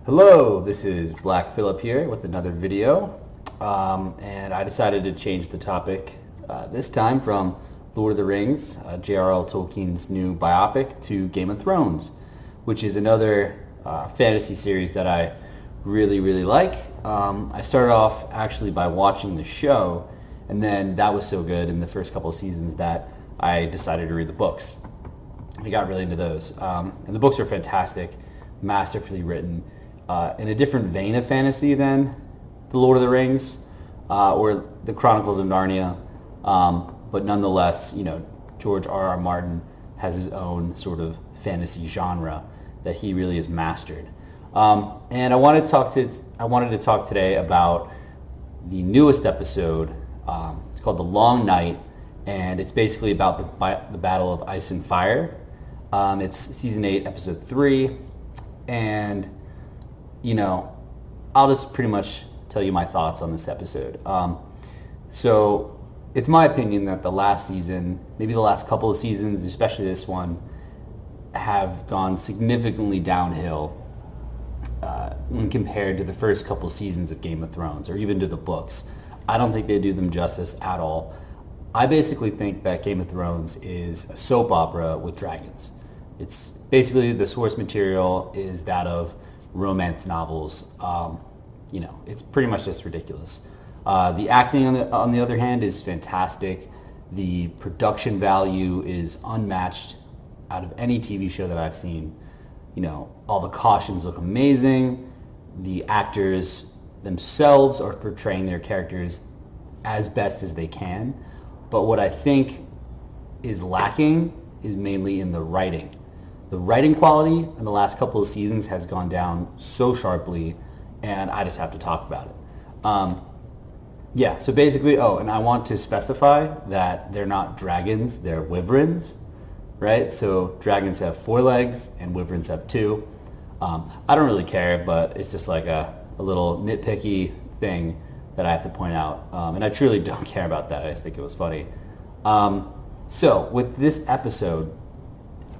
Hello, this is Black Phillip here with another video, and I decided to change the topic this time from Lord of the Rings, J.R.R. Tolkien's new biopic, to Game of Thrones, which is another fantasy series that I really like. I started off actually by watching the show, and then that was so good in the first couple of seasons that I decided to read the books. I got really into those, and the books are fantastic, masterfully written. In a different vein of fantasy than The Lord of the Rings or The Chronicles of Narnia. But nonetheless, George R.R. Martin has his own sort of fantasy genre that he really has mastered. And I wanted to talk today about the newest episode. It's called The Long Night, and it's basically about the Battle of Ice and Fire. It's season 8, episode 3, and I'll just pretty much tell you my thoughts on this episode. So it's my opinion that the last season, maybe the last couple of seasons, especially this one, have gone significantly downhill when compared to the first couple seasons of Game of Thrones, or even to the books. I don't think they do them justice at all. I basically think that Game of Thrones is a soap opera with dragons. It's basically, the source material is that of romance novels. It's pretty much just ridiculous. The acting on the other hand is fantastic. The production value is unmatched out of any TV show that I've seen. All the costumes look amazing. The actors themselves are portraying their characters as best as they can. But what I think is lacking is mainly in the writing. The writing quality in the last couple of seasons has gone down so sharply, and I just have to talk about it. So basically, and I want to specify that they're not dragons, they're wyverns, right? So dragons have 4 legs and wyverns have 2. I don't really care, but it's just like a little nitpicky thing that I have to point out. And I truly don't care about that. I just think it was funny. So with this episode,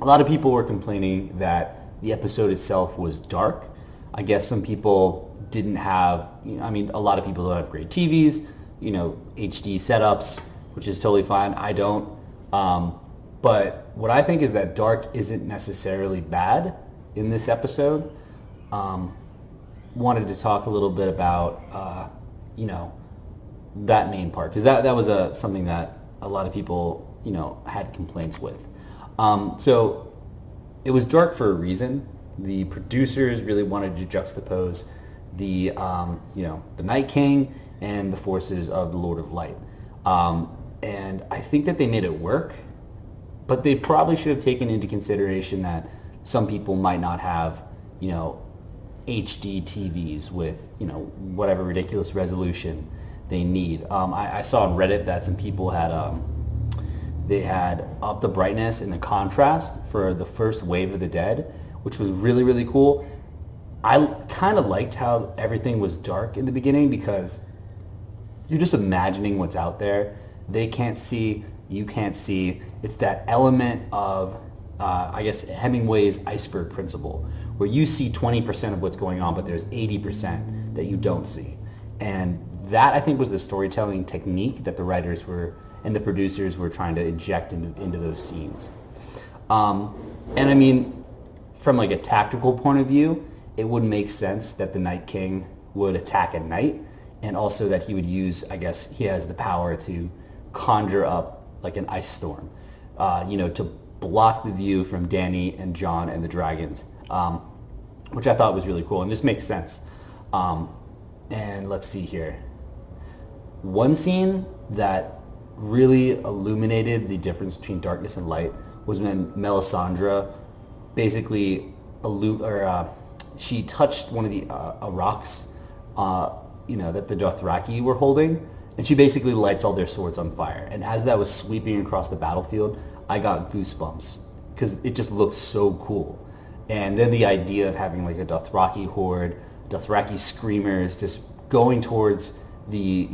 a lot of people were complaining that the episode itself was dark. I guess some people didn't have, a lot of people don't have great TVs, HD setups, which is totally fine. I don't. But what I think is that dark isn't necessarily bad in this episode. Wanted to talk a little bit about, that main part, because that was something that a lot of people, had complaints with. So it was dark for a reason. The producers really wanted to juxtapose the Night King and the forces of the Lord of Light. And I think that they made it work, but they probably should have taken into consideration that some people might not have, HD TVs with, whatever ridiculous resolution they need. I saw on Reddit that some people had they had upped the brightness and the contrast for the first Wave of the Dead, which was really cool. I kind of liked how everything was dark in the beginning, because you're just imagining what's out there. They can't see, you can't see. It's that element of, I guess, Hemingway's iceberg principle, where you see 20% of what's going on, but there's 80% that you don't see. And that, I think, was the storytelling technique that the writers and the producers were trying to inject into those scenes. And from like a tactical point of view, it would make sense that the Night King would attack at night, and also that he would use, I guess, he has the power to conjure up like an ice storm, to block the view from Dany and Jon and the dragons, which I thought was really cool, and just makes sense. And let's see here. One scene that really illuminated the difference between darkness and light was when Melisandre basically she touched one of the rocks that the Dothraki were holding, and she basically lights all their swords on fire. And as that was sweeping across the battlefield, I got goosebumps, because it just looked so cool. And then the idea of having like a Dothraki horde, Dothraki screamers just going towards the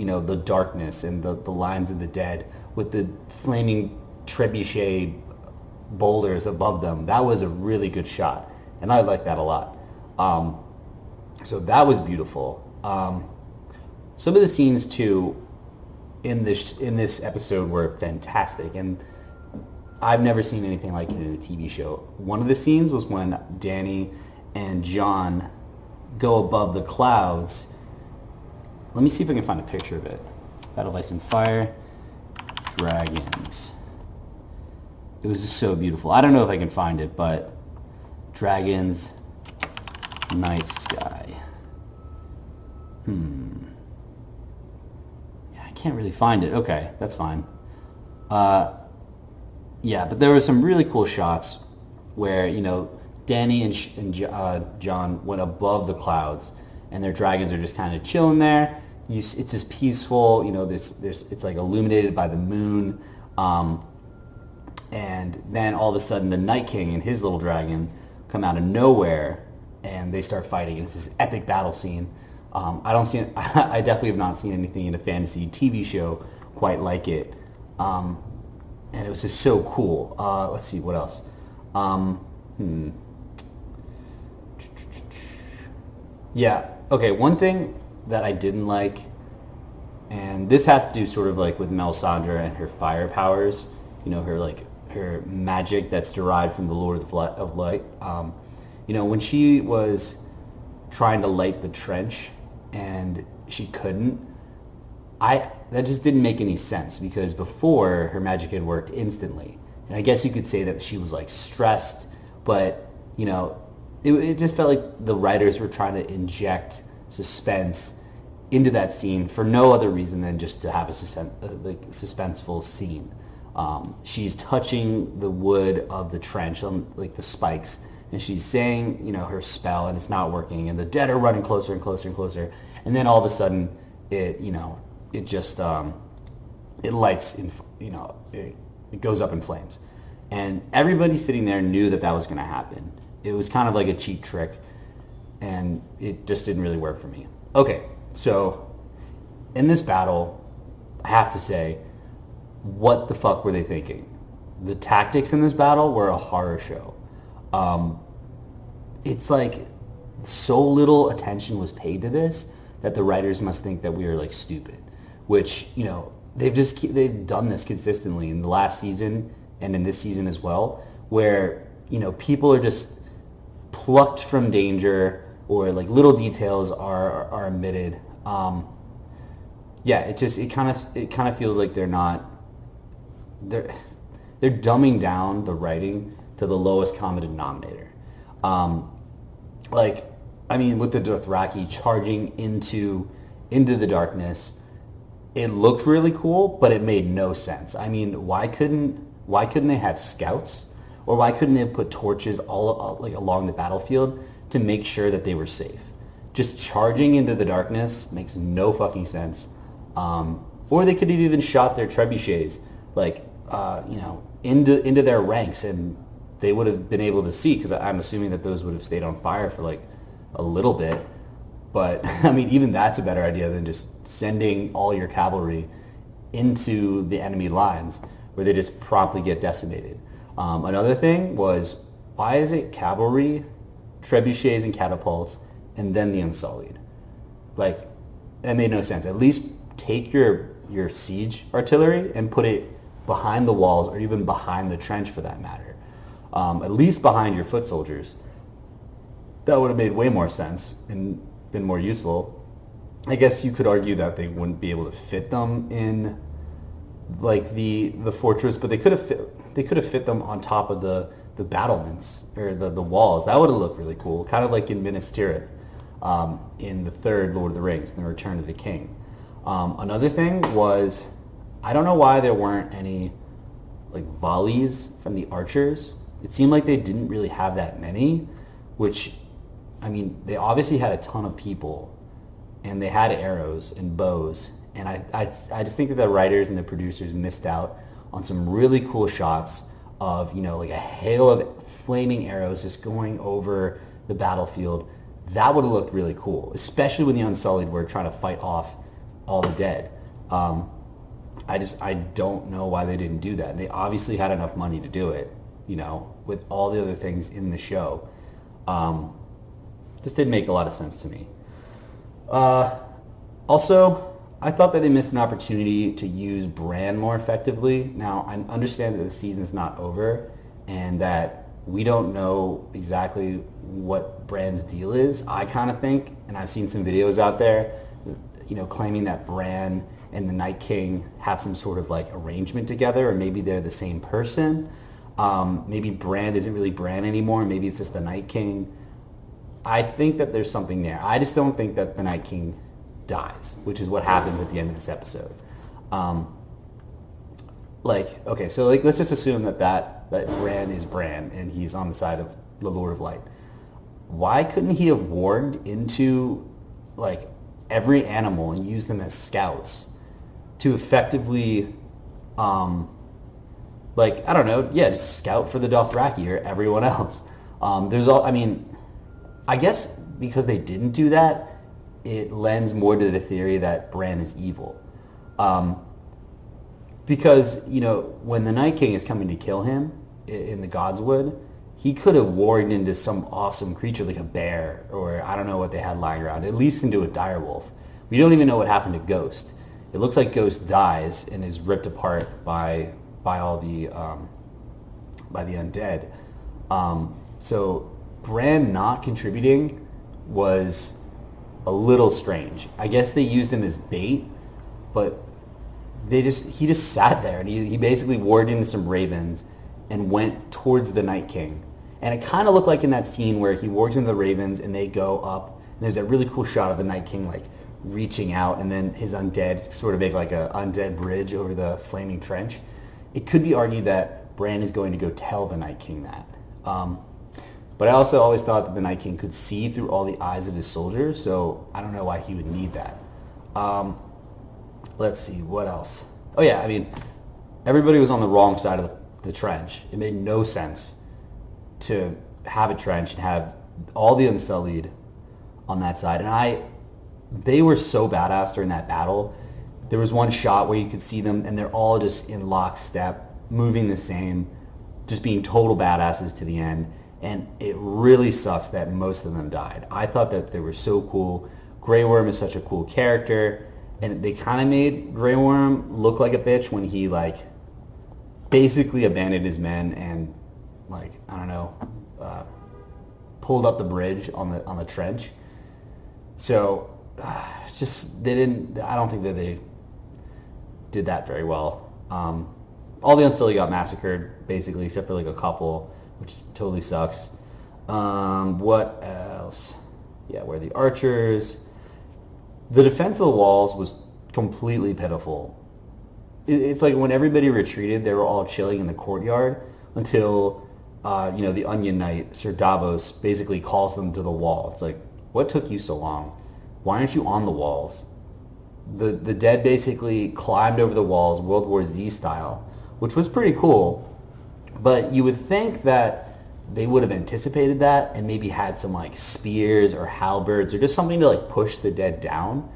darkness and the lines of the dead with the flaming trebuchet boulders above them. That was a really good shot, and I like that a lot. So that was beautiful. Some of the scenes too in this episode were fantastic, and I've never seen anything like it in a TV show. One of the scenes was when Danny and John go above the clouds. Let me see if I can find a picture of it. Battle of Ice and Fire, dragons. It was just so beautiful. I don't know if I can find it, but dragons, night sky. Yeah, I can't really find it. Okay, that's fine. Yeah, but there were some really cool shots where, Danny and John went above the clouds, and their dragons are just kind of chilling there. It's just peaceful. It's like illuminated by the moon. And then all of a sudden, the Night King and his little dragon come out of nowhere, and they start fighting. And it's this epic battle scene. I definitely have not seen anything in a fantasy TV show quite like it. And it was just so cool. Let's see, what else? Yeah, okay, one thing that I didn't like, and this has to do sort of like with Melisandre and her fire powers, her magic that's derived from the Lord of Light. When she was trying to light the trench and she couldn't, that just didn't make any sense, because before her magic had worked instantly. And I guess you could say that she was like stressed, but it just felt like the writers were trying to inject suspense into that scene for no other reason than just to have a suspenseful scene. She's touching the wood of the trench, like the spikes, and she's saying, her spell, and it's not working, and the dead are running closer and closer and closer, and then all of a sudden, it just it lights in, it goes up in flames, and everybody sitting there knew that was going to happen. It was kind of like a cheap trick, and it just didn't really work for me. Okay, so in this battle, I have to say, what the fuck were they thinking? The tactics in this battle were a horror show. It's like so little attention was paid to this that the writers must think that we are like stupid, which, they've done this consistently in the last season and in this season as well, where, people are just plucked from danger, or like little details are omitted. It kind of feels like they're dumbing down the writing to the lowest common denominator. With the Dothraki charging into the darkness, it looked really cool, but it made no sense. I mean, why couldn't they have scouts, or why couldn't they have put torches all like along the battlefield to make sure that they were safe? Just charging into the darkness makes no fucking sense. Or they could have even shot their trebuchets, into their ranks, and they would have been able to see, because I'm assuming that those would have stayed on fire for like a little bit. But I mean, even that's a better idea than just sending all your cavalry into the enemy lines, where they just promptly get decimated. Another thing was, why is it cavalry, trebuchets, and catapults, and then the Unsullied? Like, that made no sense. At least take your siege artillery and put it behind the walls, or even behind the trench for that matter. At least behind your foot soldiers. That would have made way more sense and been more useful. I guess you could argue that they wouldn't be able to fit them in like the fortress, but they could have fit them on top of the battlements, or the walls. That would have looked really cool, kind of like in Minas Tirith, in the third Lord of the Rings, The Return of the King. Another thing was, I don't know why there weren't any like volleys from the archers. It seemed like they didn't really have that many, which, I mean, they obviously had a ton of people, and they had arrows and bows, and I just think that the writers and the producers missed out on some really cool shots of, like a hail of flaming arrows just going over the battlefield. That would have looked really cool, especially when the Unsullied were trying to fight off all the dead. I don't know why they didn't do that. They obviously had enough money to do it, with all the other things in the show. just didn't make a lot of sense to me. Uh, Also, I thought that they missed an opportunity to use Bran more effectively. Now, I understand that the season's not over and that we don't know exactly what Bran's deal is. I kind of think, and I've seen some videos out there, claiming that Bran and the Night King have some sort of like arrangement together, or maybe they're the same person. Maybe Bran isn't really Bran anymore. Maybe it's just the Night King. I think that there's something there. I just don't think that the Night King dies, which is what happens at the end of this episode. Let's just assume that Bran is Bran and he's on the side of the Lord of Light. Why couldn't he have warged into like every animal and used them as scouts to effectively, just scout for the Dothraki or everyone else? I guess because they didn't do that, it lends more to the theory that Bran is evil. Because, when the Night King is coming to kill him in the Godswood, he could have warged into some awesome creature like a bear, or I don't know what they had lying around, at least into a direwolf. We don't even know what happened to Ghost. It looks like Ghost dies and is ripped apart by all the undead. So Bran not contributing was a little strange. I guess they used him as bait, but he just sat there and he basically warged into some ravens and went towards the Night King. And it kind of looked like in that scene where he wargs into the ravens and they go up, and there's that really cool shot of the Night King like reaching out, and then his undead sort of make like a undead bridge over the flaming trench. It could be argued that Bran is going to go tell the Night King that. But I also always thought that the Night King could see through all the eyes of his soldiers, so I don't know why he would need that. Let's see, what else? Oh yeah, everybody was on the wrong side of the trench. It made no sense to have a trench and have all the Unsullied on that side. And they were so badass during that battle. There was one shot where you could see them, and they're all just in lockstep, moving the same, just being total badasses to the end. And it really sucks that most of them died. I thought that they were so cool. Grey Worm is such a cool character, and they kind of made Grey Worm look like a bitch when he basically abandoned his men and pulled up the bridge on the trench. So they didn't. I don't think that they did that very well. All the Unsullied got massacred basically, except for a couple, which totally sucks. What else? Yeah, where the archers. The defense of the walls was completely pitiful. It's like when everybody retreated, they were all chilling in the courtyard until, the Onion Knight, Sir Davos, basically calls them to the wall. It's like, what took you so long? Why aren't you on the walls? The dead basically climbed over the walls, World War Z style, which was pretty cool. But you would think that they would have anticipated that and maybe had some spears or halberds or just something to push the dead down.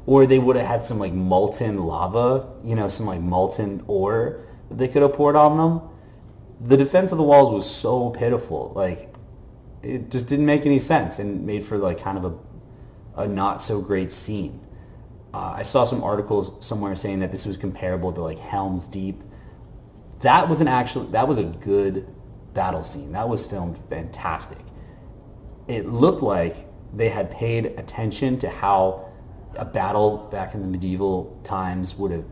Or they would have had some molten lava, some molten ore that they could have poured on them. The defense of the walls was so pitiful. It just didn't make any sense and made for kind of a not so great scene. I saw some articles somewhere saying that this was comparable to Helm's Deep. That was a good battle scene. That was filmed fantastic. It looked like they had paid attention to how a battle back in the medieval times would have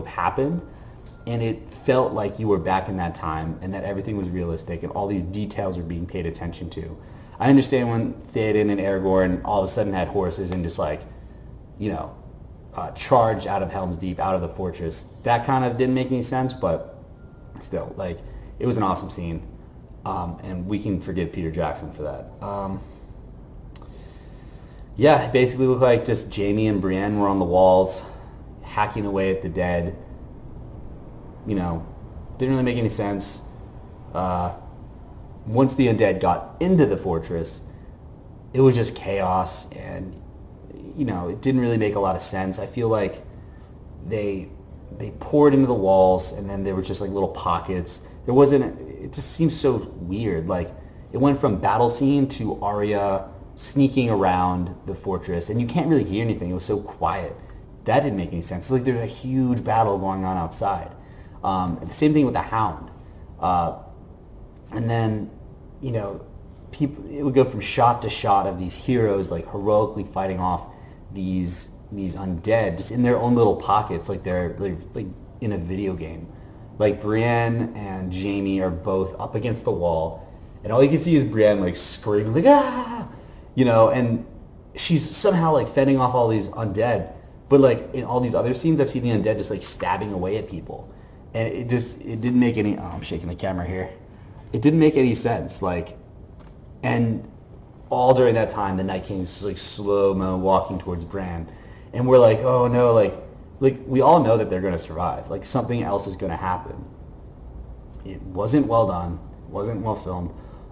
happened, and it felt like you were back in that time and that everything was realistic and all these details were being paid attention to. I understand when Theoden and Aragorn all of a sudden had horses and just charged out of Helm's Deep, out of the fortress. That kind of didn't make any sense, but still, it was an awesome scene, and we can forgive Peter Jackson for that. Yeah, it basically looked like just Jaime and Brienne were on the walls, hacking away at the dead. Didn't really make any sense. Once the undead got into the fortress, it was just chaos, and it didn't really make a lot of sense. I feel like they poured into the walls, and then there were just little pockets. It just seems so weird. It went from battle scene to Arya sneaking around the fortress, and you can't really hear anything. It was so quiet. That didn't make any sense. It's like there's a huge battle going on outside. The same thing with the Hound. And then, you know, people, it would go from shot to shot of these heroes like heroically fighting off these undead just in their own little pockets, like they're like in a video game. Like Brienne and Jaime are both up against the wall, and all you can see is Brienne like screaming like ah, you know, and she's somehow like fending off all these undead. But like in all these other scenes, I've seen the undead just like stabbing away at people, and it didn't make any. Oh, I'm shaking the camera here. It didn't make any sense. Like, and all during that time, the Night King is just like slow-mo walking towards Bran, and we're like, oh no, like we all know that they're going to survive. Like something else is going to happen. It wasn't well done. It wasn't well filmed.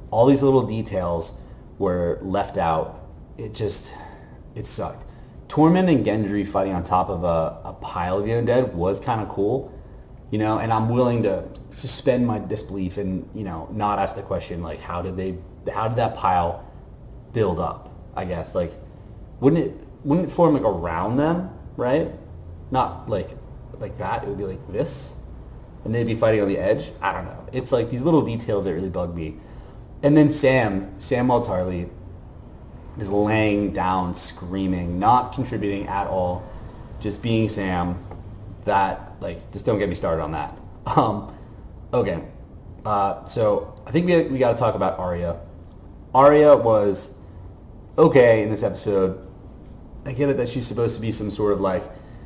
All these little details were left out. It sucked. Tormund and Gendry fighting on top of a pile of the undead was kind of cool, you know, and I'm willing to suspend my disbelief and, you know, not ask the question, like, how did that pile build up, I guess? Like, wouldn't it form, like, around them, right? Not, like that. It would be like this, and they'd be fighting on the edge. I don't know. It's, like, these little details that really bug me. And then Sam Tarly is laying down, screaming, not contributing at all, just being Sam. That, like, just don't get me started on that. Okay. So I think we got to talk about Arya. Arya was okay in this episode. I get it that she's supposed to be some sort of like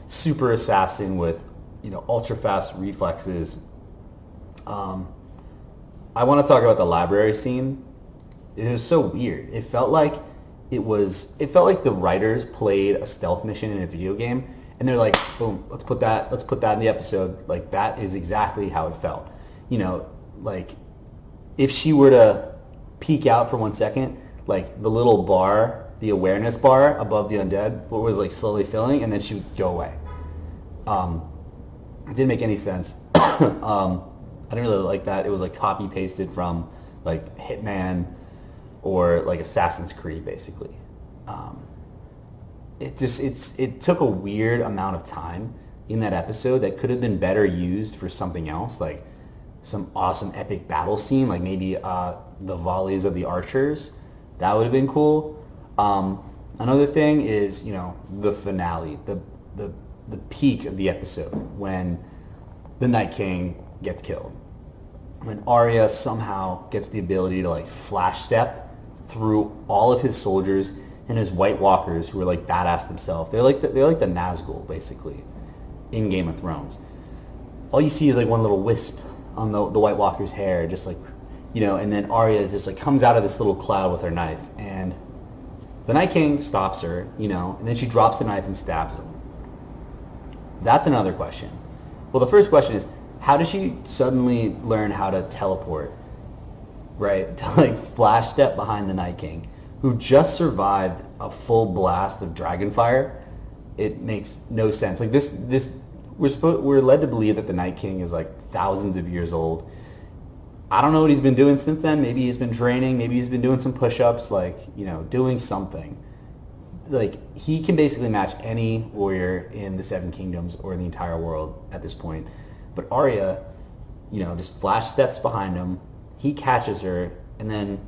super assassin with, you know, ultra fast reflexes. I want to talk about the library scene. It was so weird. It felt like the writers played a stealth mission in a video game, and they're like, boom, let's put that in the episode. Like, that is exactly how it felt. You know, like, if she were to peek out for 1 second, like, the little bar, the awareness bar above the undead was, like, slowly filling, and then she would go away. It didn't make any sense. I didn't really like that. It was, like, copy-pasted from, like, Hitman or, like, Assassin's Creed, basically. It took a weird amount of time in that episode that could have been better used for something else, like some awesome epic battle scene, like maybe the volleys of the archers. That would have been cool. Another thing is, you know, the finale, the peak of the episode when the Night King gets killed. When Arya somehow gets the ability to like flash step through all of his soldiers and his White Walkers who are like badass themselves. They're like the Nazgul basically in Game of Thrones. All you see is like one little wisp on the White Walker's hair, just like, you know, and then Arya just like comes out of this little cloud with her knife, and the Night King stops her, you know, and then she drops the knife and stabs him. That's another question. Well, the first question is, how does she suddenly learn how to teleport, right? To like flash step behind the Night King, who just survived a full blast of Dragonfire? It makes no sense. Like this we're led to believe that the Night King is like thousands of years old. I don't know what he's been doing since then. Maybe he's been training. Maybe he's been doing some push-ups, like, you know, doing something. Like, he can basically match any warrior in the Seven Kingdoms or the entire world at this point. But Arya, you know, just flash steps behind him. He catches her, and then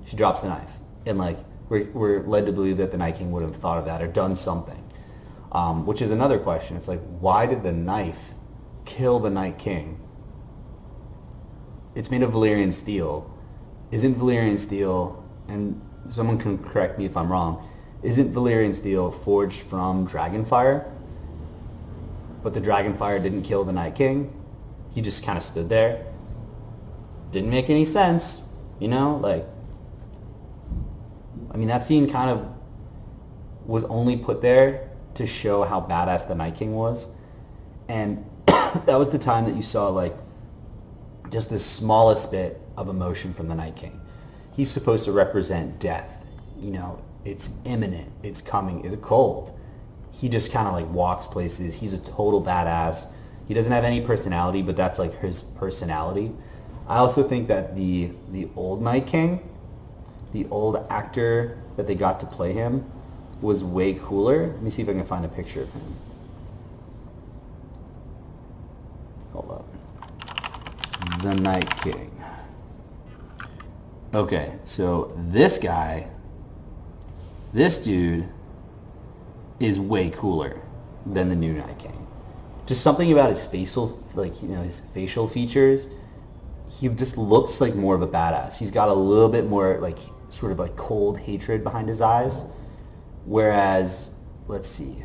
she drops the knife. And, like, we're led to believe that the Night King would have thought of that or done something. Which is another question. It's like, why did the knife kill the Night King? It's made of Valyrian steel. Isn't Valyrian steel, and someone can correct me if I'm wrong, isn't Valyrian steel forged from Dragonfire? But the Dragonfire didn't kill the Night King? He just kind of stood there? Didn't make any sense, you know? Like, I mean, that scene kind of was only put there to show how badass the Night King was. And that was the time that you saw, like, just the smallest bit of emotion from the Night King. He's supposed to represent death. You know, it's imminent, it's coming, it's cold. He just kind of like walks places. He's a total badass. He doesn't have any personality, but that's like his personality. I also think that the old Night King the old actor that they got to play him was way cooler. Let me see if I can find a picture of him. Hold up. The Night King. Okay, so this guy, this dude is way cooler than the new Night King. Just something about his facial, like, you know, his facial features. He just looks like more of a badass. He's got a little bit more, like, sort of like cold hatred behind his eyes. Whereas, let's see.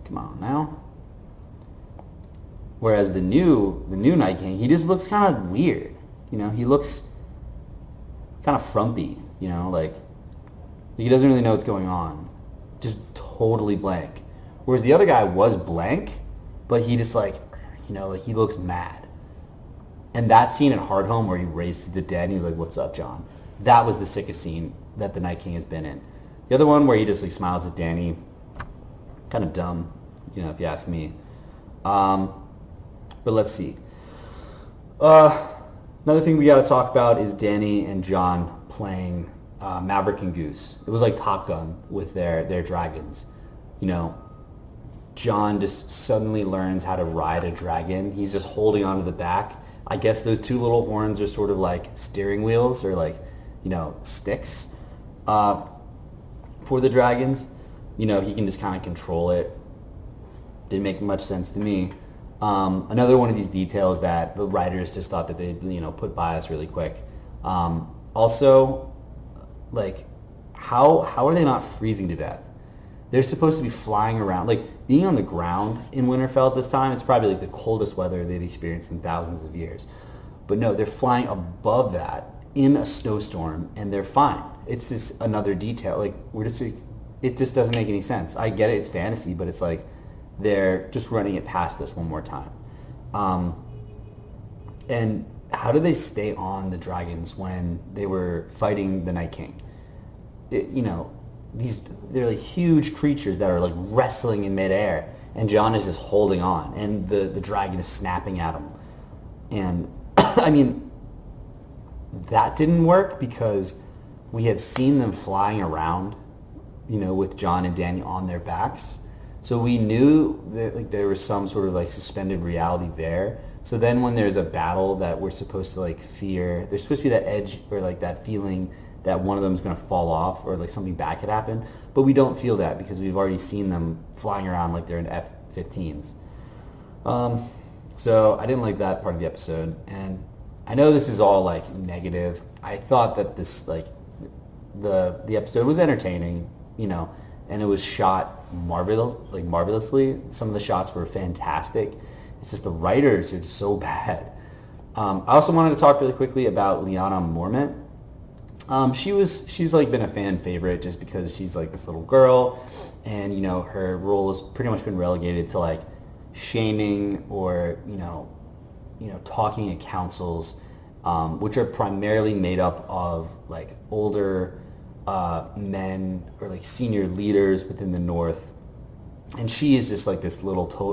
Come on now. Whereas the new Night King, he just looks kind of weird. You know, he looks kind of frumpy, you know, like he doesn't really know what's going on. Just totally blank. Whereas the other guy was blank, but he just like, you know, like he looks mad. And that scene at Hardhome where he races the dead and he's like, "What's up, John?" That was the sickest scene that the Night King has been in. The other one where he just like smiles at Danny, kind of dumb, you know, if you ask me. But let's see. Another thing we got to talk about is Danny and John playing Maverick and Goose. It was like Top Gun with their dragons. You know, John just suddenly learns how to ride a dragon. He's just holding onto the back. I guess those two little horns are sort of like steering wheels or like, you know, sticks for the dragons. You know, he can just kind of control it. Didn't make much sense to me. Another one of these details that the writers just thought that they'd, you know, put by us really quick. Also, like, how are they not freezing to death? They're supposed to be flying around. Like, being on the ground in Winterfell at this time, it's probably like the coldest weather they've experienced in thousands of years. But no, they're flying above that in a snowstorm, and they're fine. It's just another detail. Like, it just doesn't make any sense. I get it, it's fantasy, but it's like, they're just running it past us one more time. And how did they stay on the dragons when they were fighting the Night King? You know, they're like huge creatures that are like wrestling in midair, and John is just holding on, and the dragon is snapping at him. And I mean, that didn't work because we had seen them flying around, you know, with John and Danny on their backs. So we knew that like there was some sort of like suspended reality there. So then when there's a battle that we're supposed to like fear, there's supposed to be that edge or like that feeling that one of them is going to fall off or like something bad could happen. But we don't feel that because we've already seen them flying around like they're in F-15s. So I didn't like that part of the episode. And I know this is all like negative. I thought that this like the episode was entertaining, you know, and it was shot marvelously. Some of the shots were fantastic. It's just the writers are just so bad. I also wanted to talk really quickly about Lyanna Mormont. She's like been a fan favorite just because she's like this little girl, and you know her role has pretty much been relegated to like shaming or you know talking at councils, which are primarily made up of like older men or like senior leaders within the North, and she is just like this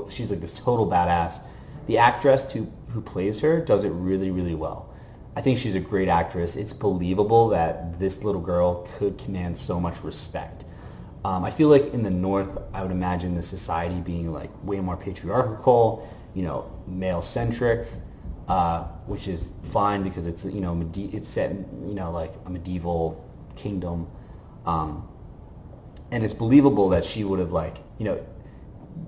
she's like this total badass. The actress who plays her does it really, really well. I think she's a great actress. It's believable that this little girl could command so much respect. I feel like in the North, I would imagine the society being like way more patriarchal, you know, male-centric, which is fine because it's, you know, it's set in, you know, like a medieval kingdom. And it's believable that she would have like, you know,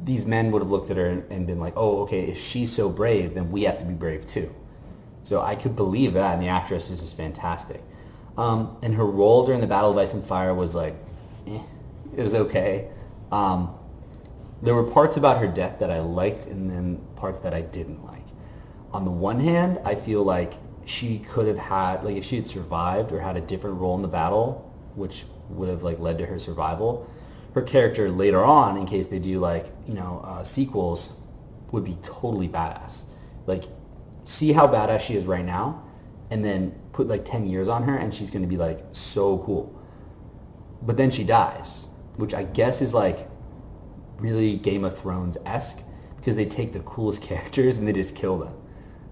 these men would have looked at her and been like, oh, okay, if she's so brave, then we have to be brave too. So I could believe that, and the actress is just fantastic. And her role during the Battle of Ice and Fire was like, it was okay. There were parts about her death that I liked, and then parts that I didn't like. On the one hand, I feel like she could have had, like if she had survived or had a different role in the battle, which would have like led to her survival, her character later on, in case they do like, you know, sequels, would be totally badass. Like, see how badass she is right now, and then put like 10 years on her, and she's going to be like so cool. But then she dies, which I guess is like really Game of Thrones-esque, because they take the coolest characters and they just kill them,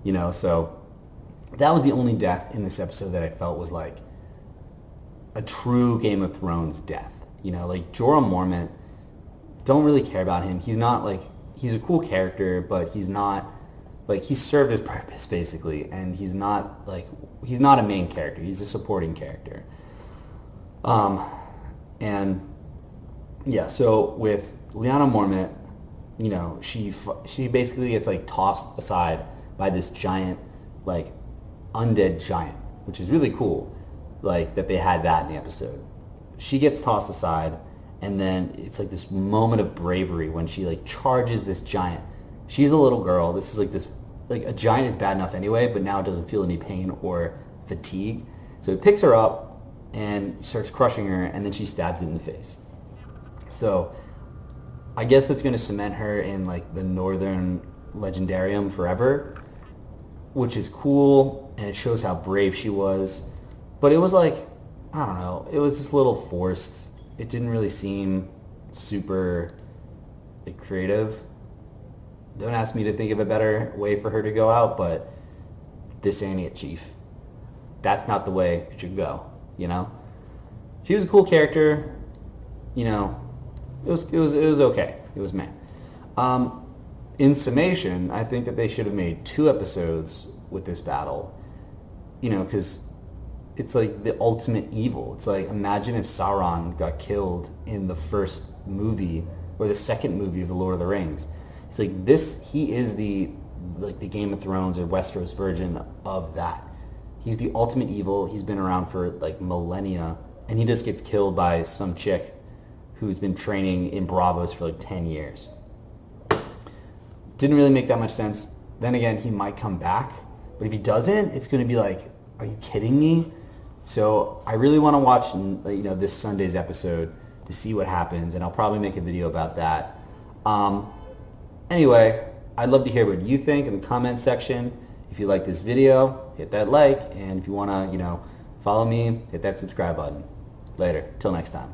you know. So that was the only death in this episode that I felt was like a true Game of Thrones death. You know, like Jorah Mormont, don't really care about him. He's not like, he's a cool character, but he's not, like, he served his purpose basically, and he's not a main character. He's a supporting character. And yeah, so with Lyanna Mormont, you know, she basically gets like tossed aside by this giant, like, undead giant, which is really cool, like, that they had that in the episode. She gets tossed aside, and then it's like this moment of bravery when she like charges this giant. She's a little girl. This is like this, like, a giant is bad enough anyway, but now it doesn't feel any pain or fatigue. So it picks her up and starts crushing her, and then she stabs it in the face. So I guess that's going to cement her in like the Northern Legendarium forever, which is cool, and it shows how brave she was. But it was like, I don't know, it was just a little forced. It didn't really seem super, like, creative. Don't ask me to think of a better way for her to go out, but this ain't it, Chief. That's not the way it should go, you know? She was a cool character, you know. It was okay. It was meh. In summation, I think that they should have made 2 episodes with this battle, you know, because it's like the ultimate evil. It's like, imagine if Sauron got killed in the first movie or the second movie of The Lord of the Rings. It's like this, he is the Game of Thrones or Westeros version of that. He's the ultimate evil. He's been around for like millennia, and he just gets killed by some chick who's been training in Braavos for like 10 years. Didn't really make that much sense. Then again, he might come back, but if he doesn't, it's going to be like, are you kidding me? So I really want to watch, you know, this Sunday's episode to see what happens, and I'll probably make a video about that. Anyway, I'd love to hear what you think in the comment section. If you like this video, hit that like, and if you want to, you know, follow me, hit that subscribe button. Later. Till next time.